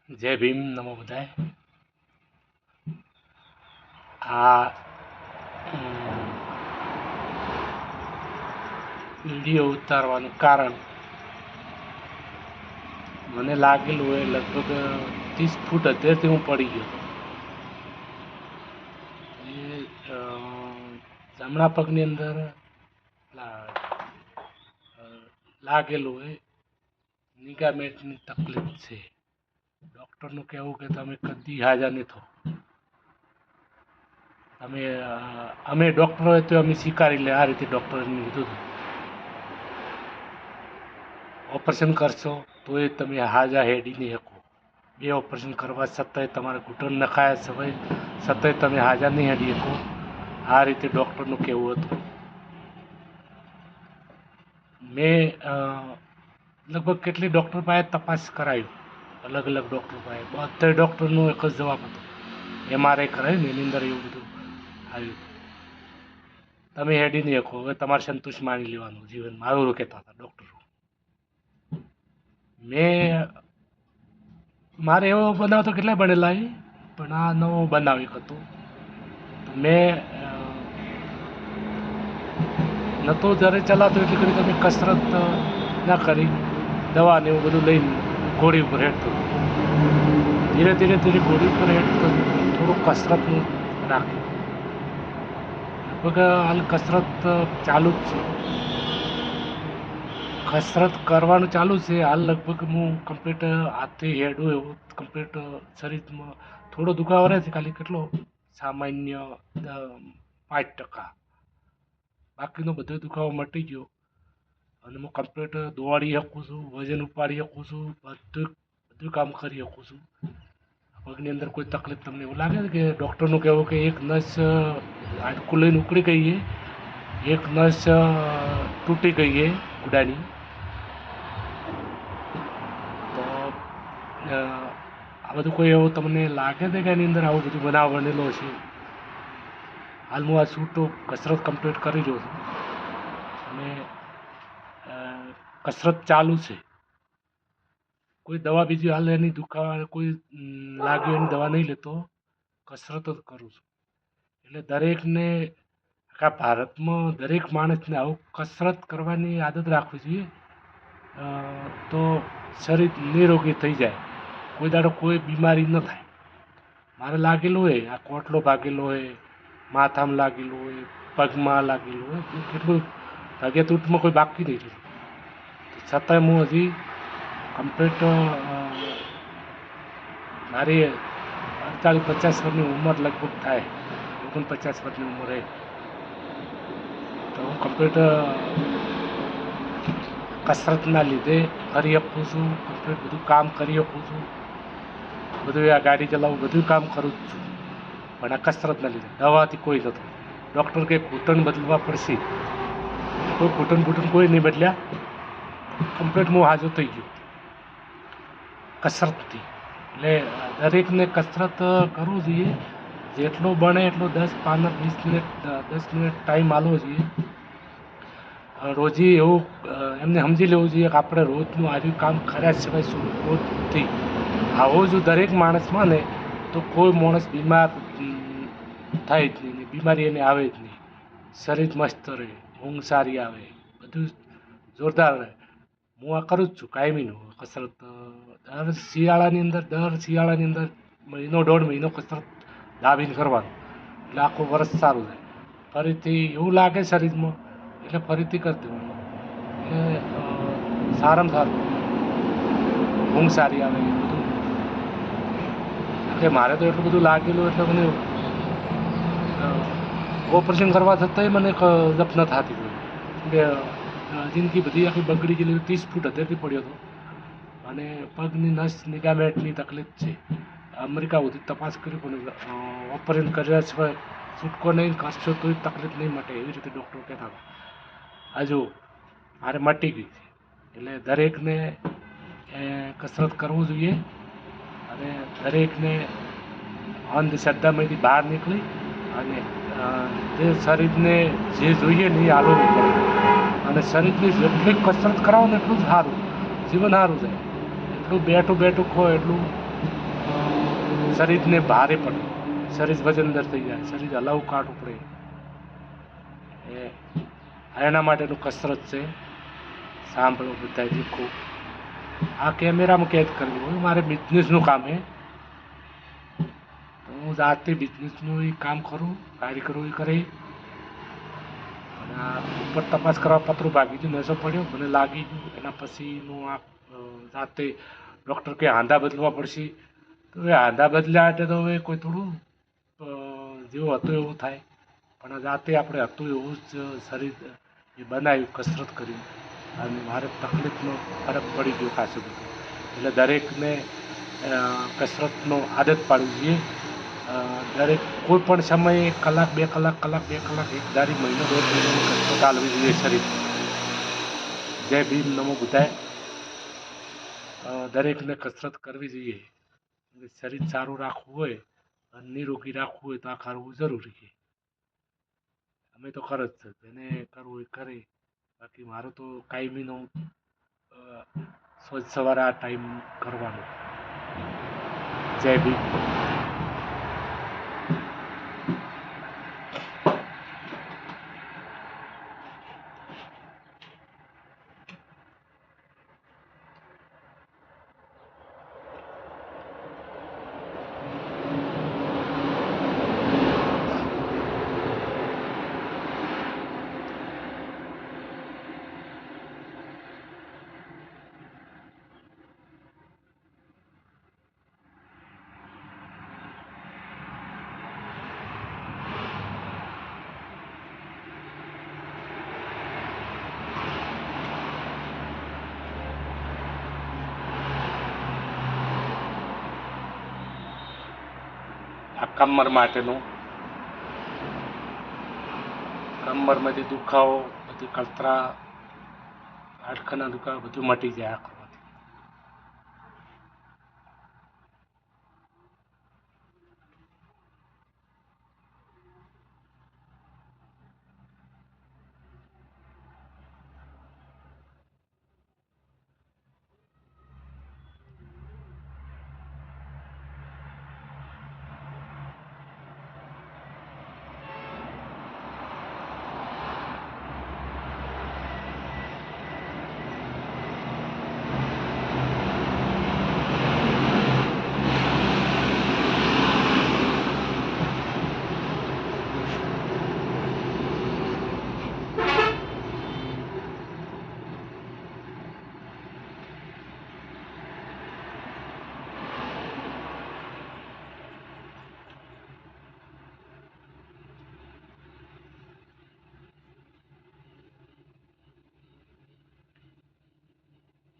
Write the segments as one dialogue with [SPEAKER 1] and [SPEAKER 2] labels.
[SPEAKER 1] જય ભીમ નમો બધાય. આ વિડીયો ઉતારવાનું કારણ મને લાગેલું એ લગભગ 30 ફૂટ અત્યારથી હું પડી ગયો એ જમણા પગની અંદર લાગેલું એ નિગામેન્ટની તકલીફ છે. ડૉક્ટરનું કહેવું કે તમે કદી હાજર નહીં થો. અમે ડૉક્ટર હોય તો અમે સ્વીકારી લે. આ રીતે ડૉક્ટરે કીધું હતું ઓપરેશન કરશો તો એ તમે હાજા હેડી નહીં શકો. 2 ઓપરેશન કરવા છતાંય તમારે ઘૂંટણ નખાયા સિવાય છતાંય તમે હાજા નહીં હેડી શકો. આ રીતે ડૉક્ટરનું કહેવું હતું. મેં લગભગ કેટલી ડૉક્ટર પાસે તપાસ કરાવી, અલગ અલગ ડૉક્ટર પાસે. બધા ડૉક્ટરનો એક જ જવાબ હતો, MRI કરાવી ને એની અંદર એવું બધું આવ્યું તમે હેડી નહીં શકો, હવે તમારે સંતોષ માની લેવાનું જીવનમાં, આવું કહેતા હતા ડૉક્ટરો. મારે એવો બનાવ તો કેટલાય બનેલા, પણ આ નવો બનાવ એક હતો. મેં નહોતો જ્યારે ચલાતો એટલી કરી તમે કસરત ના કરી, દવા ને એવું બધું લઈને ઘોડી ઉપર હેઠતો. ધીરે ધીરે ઘોડી ઉપર હેઠતો, થોડુંક કસરતનું રાખ્યું. લગભગ હાલ કસરત ચાલુ જ છે, કસરત કરવાનું ચાલુ છે હાલ. લગભગ હું કમ્પ્લીટ હાથથી હેડું એવું કમ્પ્લીટ શરીરમાં થોડો દુખાવો રહે છે, ખાલી કેટલો સામાન્ય 5%. બાકીનો બધો દુખાવો મટી ગયો અને હું કમ્પ્લીટ દોડી શકું છું, વજન ઉપાડી શકું છું, બધું કામ કરી શકું છું. પગની અંદર કોઈ તકલીફ તમને એવું લાગે છે કે ડૉક્ટરનું કહેવું કે એક નસ હાડકું લઈને ઉકળી ગઈ છે, એક નસ તૂટી ગઈ છે ગુડાની, તો આ બધું કોઈ એવું તમને લાગે છે કે એની અંદર આવું બધું બનાવ બનેલો છે? હાલ હું આ છૂટો કસરત કમ્પ્લીટ કરી રહ્યો છું અને કસરત ચાલુ છે. કોઈ દવા બીજી હાલ એની દુખાવા કોઈ લાગ્યું એની દવા નહીં લેતો, કસરત જ કરું છું. એટલે દરેકને, આખા ભારતમાં દરેક માણસને આવું કસરત કરવાની આદત રાખવી જોઈએ, તો શરીર નિરોગી થઈ જાય, કોઈ દાડો કોઈ બીમારી ન થાય. મારે લાગેલું હોય, આ કોટલો ભાગેલો હોય, માથામાં લાગેલું હોય, પગમાં લાગેલું હોય, કેટલું ભાગે તૂટમાં કોઈ બાકી નહીં રહ્યું. છતાંય હું હજી કમ્પ્લીટ મારી 48-50 વર્ષની ઉંમર લગભગ થાય, 49 વર્ષની ઉંમરે, તો હું કમ્પ્લીટ કસરતના લીધે કરી શકું છું, કમ્પ્લીટ બધું કામ કરી શકું છું, બધું આ ગાડી ચલાવું બધું કામ કરું જ છું. પણ આ કસરતના લીધે, દવાથી કોઈ નથી. ડૉક્ટર કે ઘૂંટણ બદલવા પડશે, કોઈ ઘૂંટણ કોઈ નહીં બદલ્યા. કમ્પ્લીટ હું હાજર થઈ ગયો કસરતથી. એટલે દરેકને કસરત કરવું જોઈએ, જેટલો બને એટલો 10-15-20 મિનિટ 10 મિનિટ ટાઈમ આપવો જોઈએ. રોજે એવું એમને સમજી લેવું જોઈએ કે આપણે રોજનું આવ્યું કામ કર્યા સિવાય શું રોજથી આવો જો દરેક માણસ માને તો કોઈ માણસ બીમાર થાય જ નહીં, બીમારી એને આવે જ નહીં. શરીર મસ્ત રહે, ઊંઘ સારી આવે, બધું જોરદાર રહે. હું આ કરું જ છું કાયમીનું કસરત. દર શિયાળાની અંદર મહિનો 1.5 મહિનો કસરત દાબીને કરવાનું, એટલે આખું વર્ષ સારું જાય. ફરીથી એવું લાગે શરીરમાં એટલે ફરીથી કરી દેવાનું, એટલે સારામાં સારું ઊંઘ સારી આવે બધું. એટલે મારે તો એટલું બધું લાગેલું એટલે મને ઓપરેશન કરવા છતાંય મને જપ ન થતી હોય. એટલે જિંદગી બધી આખી બગડી ગયેલી. 30 ફૂટ હદેરથી પડ્યો હતો અને પગની નસ નિગામેન્ટની તકલીફ છે. અમેરિકા સુધી તપાસ કરી પણ ઓપરેશન કર્યા સિવાય છૂટકો નહીં, કરશો તોય તકલીફ નહીં મટે, એવી રીતે ડૉક્ટર કહેતા હતા. હજુ મારે મટી ગઈ છે. એટલે દરેકને કસરત કરવું જોઈએ અને દરેકને અંધશ્રદ્ધામાંથી બહાર નીકળી અને જે શરીરને જે જોઈએ ને એ હાલવું પડે. અને શરીરની જેટલી કસરત કરાવો ને એટલું જ સારું, જીવન સારું જાય. એટલું બેઠું ખો એટલું શરીરને ભારે પડે, શરીર વજનદાર થઈ જાય, શરીર હલાવું કાઢવું પડે. એના માટેનું કસરત છે. સાંભળો બધા દેખો. આ કેમેરામાં કેદ કરવી હોય મારે બિઝનેસનું કામ છે. હું જાતે બિઝનેસનું કામ કરું, કારીગરો કરે. અને ઉપર તપાસ કરવા પતરું ભાગી ગયું, નશો પડ્યો, મને લાગી ગયું. એના પછીનું આ જાતે ડૉક્ટર કે હાંધા બદલવા પડશે. તો એ હાંધા બદલ્યા એટલે તો હવે કોઈ થોડું જેવું હતું એવું થાય. પણ જાતે આપણે હતું એવું જ શરીર એ બનાવ્યું, કસરત કરી. અને મારે તકલીફનો ફરક પડી ગયો ખાસો બધો. એટલે દરેકને કસરતનો આદત પાડવી જોઈએ. દરેક કોઈ પણ સમયે કલાક બે કલાક એક ધારી મહિનો 1.5 મહિનાની કસરત ચાલવી જોઈએ શરીર. જય ભીમ, નમો બુદ્ધાય. દરેકને કસરત કરવી જોઈએ. શરીર સારું રાખવું હોય અને નિરોગી રાખવું હોય તો આ કરવું જરૂરી છે. અમે તો કરે જ છે, જેને કરવું હોય કરે. બાકી મારું તો કાયમીનું સવારે આ ટાઈમ કરવાનો. જય ભીમ. આ કમર માટેનું, કમરમાંથી દુખાવો, બધી કળતરા, હાડકાના દુખાવા બધું મટી જાય આ કરવાથી.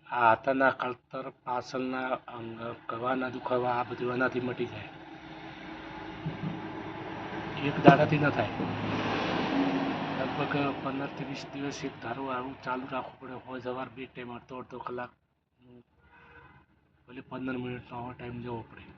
[SPEAKER 1] આ હાથના કળતર, પાછળના અંગ, ગળાના દુખાવા, આ બધું એનાથી મટી જાય. એક દાડાથી ન થાય. લગભગ 15 થી 20 દિવસ એક ધારું આવું ચાલુ રાખવું પડે. હોય સવાર 2 ટાઈમ અડધો કલાક, ભલે 15 મિનિટનો આવો ટાઈમ લેવો પડે.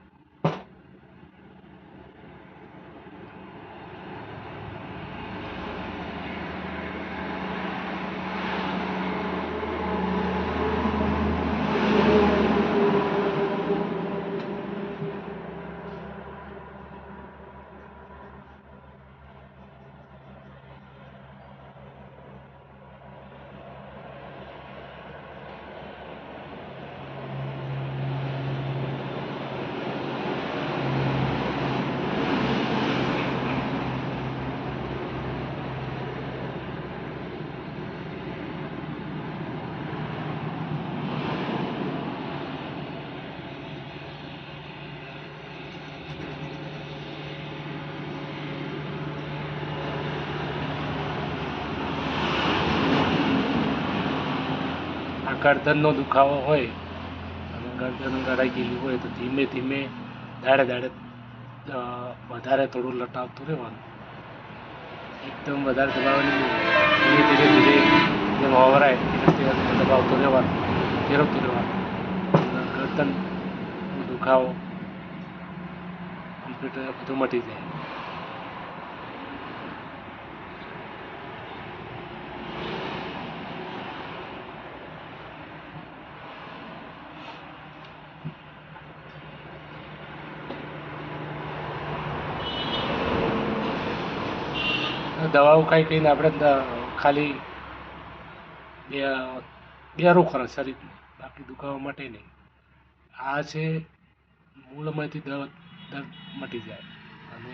[SPEAKER 1] ગરદનનો દુખાવો હોય અને ગરદન ગળાઈ ગયેલી હોય તો ધીમે ધીમે દાડે વધારે થોડું લટાવતું રહેવાનું. એકદમ વધારે દબાવવાની નહીં. ધીરે ધીરે જેમ વવરાય એટલે દબાવતું રહેવાનું, ફેરવતું રહેવાનું. ગરદનનો દુખાવો કમ્પ્લીટ બધું મટી જાય. દવાઓ ખાઈ ખાઈને આપણે ખાલી બેરો ખરો શરીરને, બાકી દુખાવા માટે નહીં. આ છે મૂળમાંથી દર્દ મટી જાય અને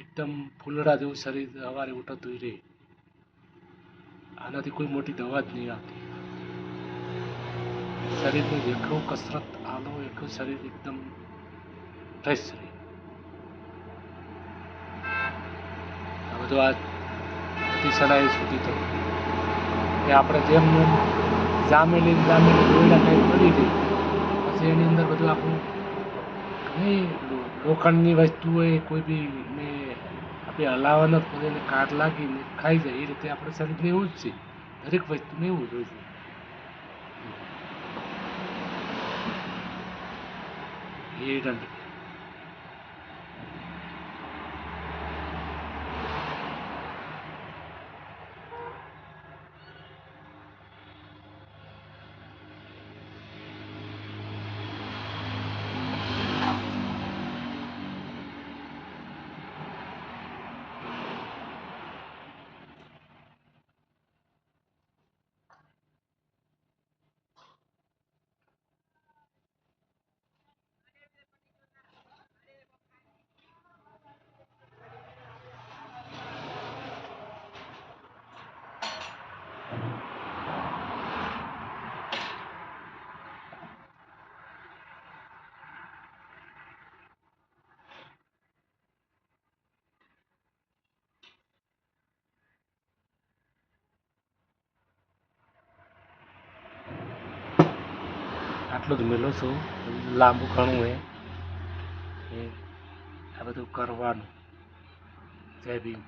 [SPEAKER 1] એકદમ ફૂલડા જેવું શરીર સવારે ઉઠતું રહે. આનાથી કોઈ મોટી દવા જ નહીં આવતી. શરીરને જેટલું કસરત આલો એટલું શરીર એકદમ ફ્રેશ રહે. આ બધું આ બધી સલાહ સુધી તો કે આપણે જેમ જામેલી દોયડા ટાઈપ પડી ગઈ પછી એની અંદર બધું આપણું નહીં લોખંડની વસ્તુ હોય કોઈ બી ને આપણે હલાવવાનો જ પડે એટલે કાટ લાગીને ખાઈ જાય. એ રીતે આપણે શરીરને એવું જ છે, દરેક વસ્તુને એવું જ હોય છે. એ દંડ આટલું જ મેલો છું. લાંબુ ઘણું એ આ બધું કરવાનું. જય ભીમ.